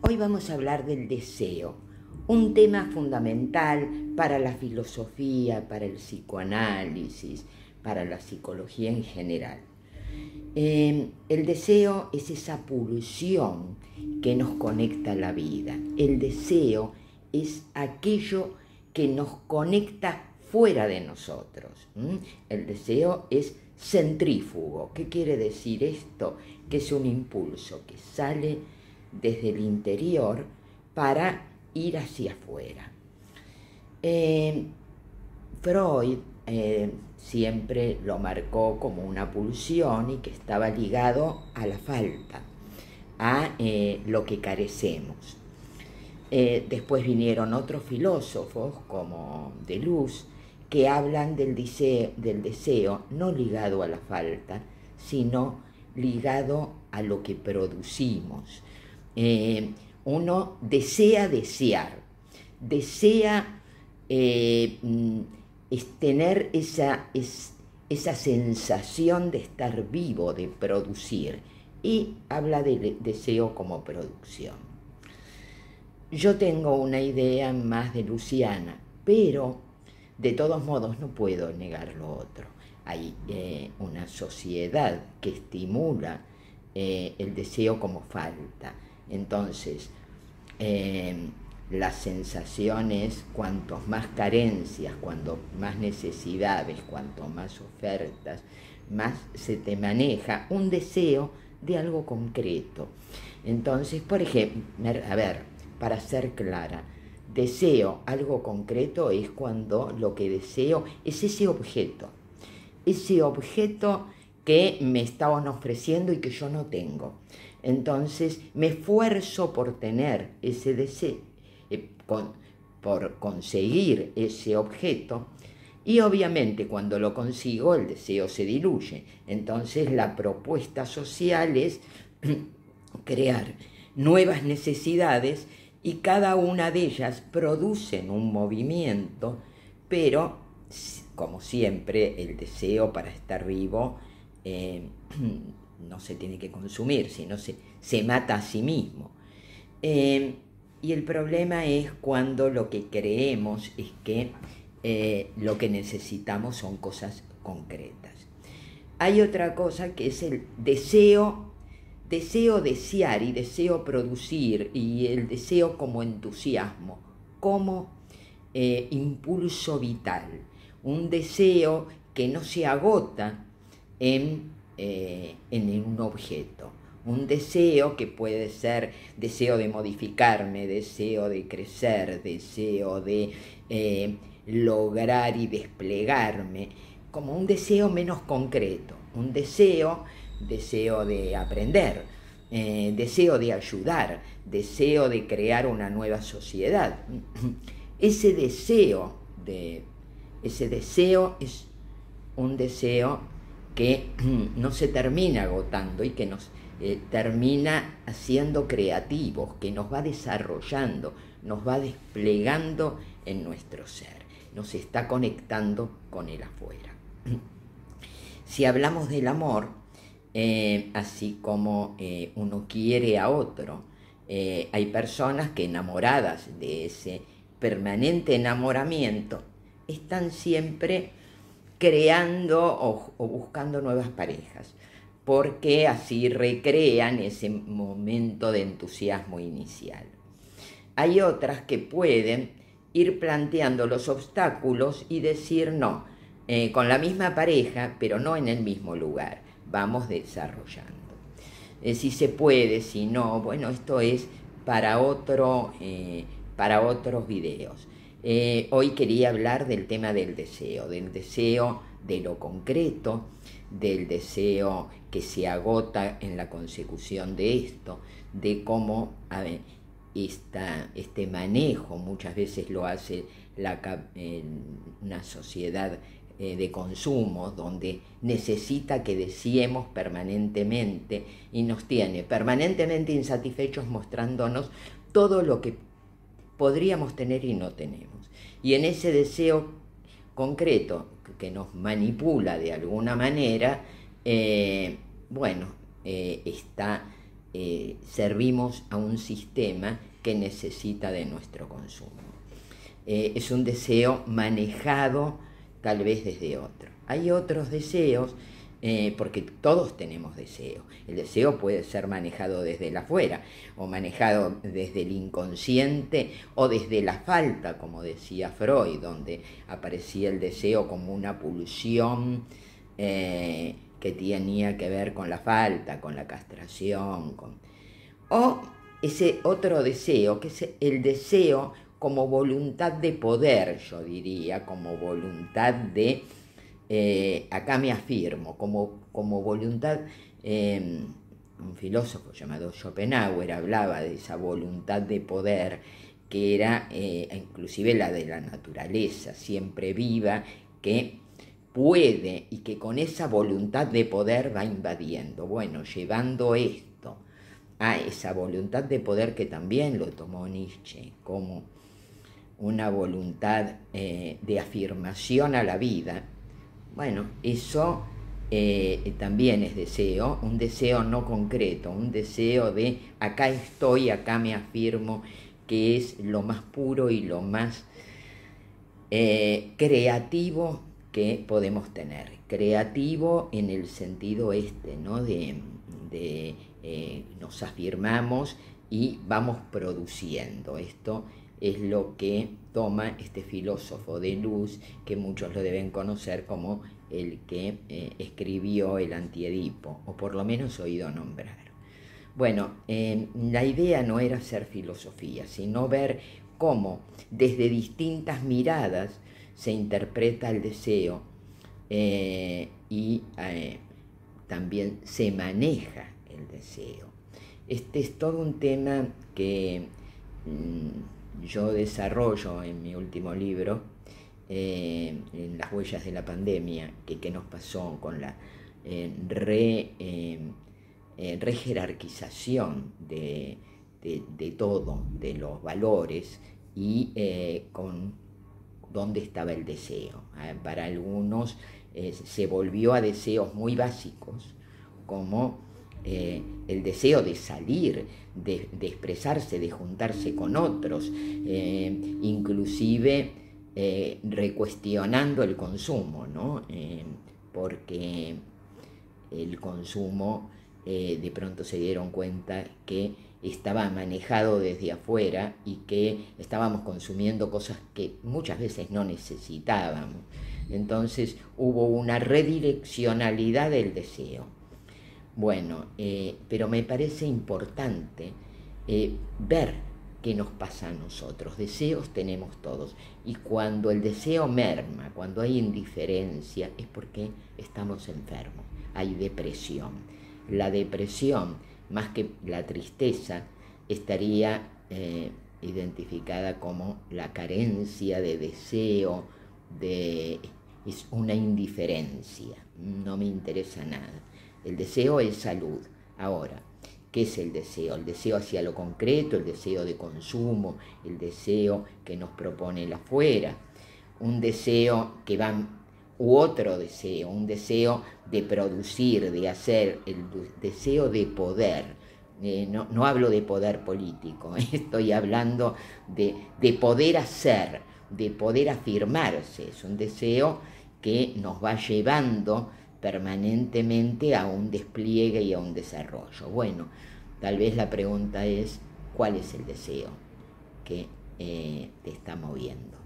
Hoy vamos a hablar del deseo, un tema fundamental para la filosofía, para el psicoanálisis, para la psicología en general. El deseo es esa pulsión que nos conecta a la vida. El deseo es aquello que nos conecta fuera de nosotros. El deseo es centrífugo. ¿Qué quiere decir esto? Que es un impulso que sale desde el interior para ir hacia afuera. Freud siempre lo marcó como una pulsión y que estaba ligado a la falta, a lo que carecemos. Después vinieron otros filósofos como Deleuze que hablan del deseo no ligado a la falta, sino ligado a lo que producimos. Uno desea desear, desea tener esa sensación de estar vivo, de producir, y habla del deseo como producción. Yo tengo una idea más de Luciana, pero de todos modos no puedo negar lo otro. Hay una sociedad que estimula el deseo como falta. Entonces, las sensaciones, cuanto más carencias, cuanto más necesidades, cuanto más ofertas, más se te maneja un deseo de algo concreto. Entonces, por ejemplo, a ver, para ser clara, deseo algo concreto es cuando lo que deseo es ese objeto que me estaban ofreciendo y que yo no tengo. Entonces me esfuerzo por tener ese deseo, por conseguir ese objeto, y obviamente cuando lo consigo el deseo se diluye. Entonces la propuesta social es crear nuevas necesidades y cada una de ellas producen un movimiento, pero como siempre el deseo para estar vivo no se tiene que consumir, sino se mata a sí mismo. Y el problema es cuando lo que creemos es que lo que necesitamos son cosas concretas. Hay otra cosa que es el deseo desear y deseo producir, y el deseo como entusiasmo, como impulso vital, un deseo que no se agota en un objeto, un deseo que puede ser deseo de modificarme, deseo de crecer, deseo de lograr y desplegarme, como un deseo menos concreto, un deseo de aprender, deseo de ayudar, deseo de crear una nueva sociedad. Ese deseo es un deseo que no se termina agotando y que nos termina haciendo creativos, que nos va desarrollando, nos va desplegando en nuestro ser, nos está conectando con el afuera. Si hablamos del amor, así como uno quiere a otro, hay personas que, enamoradas de ese permanente enamoramiento, están siempre creando o buscando nuevas parejas, porque así recrean ese momento de entusiasmo inicial. Hay otras que pueden ir planteando los obstáculos y decir no, con la misma pareja, pero no en el mismo lugar, vamos desarrollando. Si se puede, si no, bueno, esto es para otros videos. Hoy quería hablar del tema del deseo de lo concreto, del deseo que se agota en la consecución de esto, de cómo este manejo muchas veces lo hace una sociedad de consumo, donde necesita que deseemos permanentemente y nos tiene permanentemente insatisfechos, mostrándonos todo lo que podríamos tener y no tenemos. Y en ese deseo concreto que nos manipula de alguna manera, está servimos a un sistema que necesita de nuestro consumo. Es un deseo manejado tal vez desde otro. Hay otros deseos, porque todos tenemos deseos. El deseo puede ser manejado desde el afuera, o manejado desde el inconsciente, o desde la falta, como decía Freud, donde aparecía el deseo como una pulsión que tenía que ver con la falta, con la castración, o ese otro deseo, que es el deseo como voluntad de poder, yo diría, como voluntad de, acá me afirmo, como voluntad, un filósofo llamado Schopenhauer hablaba de esa voluntad de poder, que era inclusive la de la naturaleza, siempre viva, que puede y que con esa voluntad de poder va invadiendo. Bueno, llevando esto a esa voluntad de poder, que también lo tomó Nietzsche como una voluntad de afirmación a la vida, bueno, eso también es deseo, un deseo no concreto, un deseo de acá estoy, acá me afirmo, que es lo más puro y lo más creativo que podemos tener. Creativo en el sentido ¿no? de nos afirmamos y vamos produciendo. Esto es lo que toma este filósofo de luz, que muchos lo deben conocer como el que escribió el Antiedipo, o por lo menos oído nombrar. Bueno, la idea no era hacer filosofía, sino ver cómo desde distintas miradas se interpreta el deseo y también se maneja el deseo. Este es todo un tema que yo desarrollo en mi último libro, en Las huellas de la pandemia, que nos pasó con la rejerarquización de todo, de los valores, y con dónde estaba el deseo. Para algunos se volvió a deseos muy básicos, como el deseo de salir, de expresarse, de juntarse con otros, inclusive recuestionando el consumo, ¿no? Porque el consumo de pronto se dieron cuenta que estaba manejado desde afuera y que estábamos consumiendo cosas que muchas veces no necesitábamos. Entonces hubo una redireccionalidad del deseo. Bueno, pero me parece importante ver qué nos pasa a nosotros. Deseos tenemos todos, y cuando el deseo merma, cuando hay indiferencia, es porque estamos enfermos, hay depresión. La depresión, más que la tristeza, estaría identificada como la carencia de deseo, es una indiferencia, no me interesa nada. El deseo es salud. Ahora, ¿qué es el deseo? El deseo hacia lo concreto, el deseo de consumo, el deseo que nos propone el afuera, un deseo que va, u otro deseo, un deseo de producir, de hacer, el deseo de poder. No hablo de poder político, estoy hablando de poder hacer, de poder afirmarse. Es un deseo que nos va llevando permanentemente a un despliegue y a un desarrollo. Bueno, tal vez la pregunta es, ¿cuál es el deseo que te está moviendo?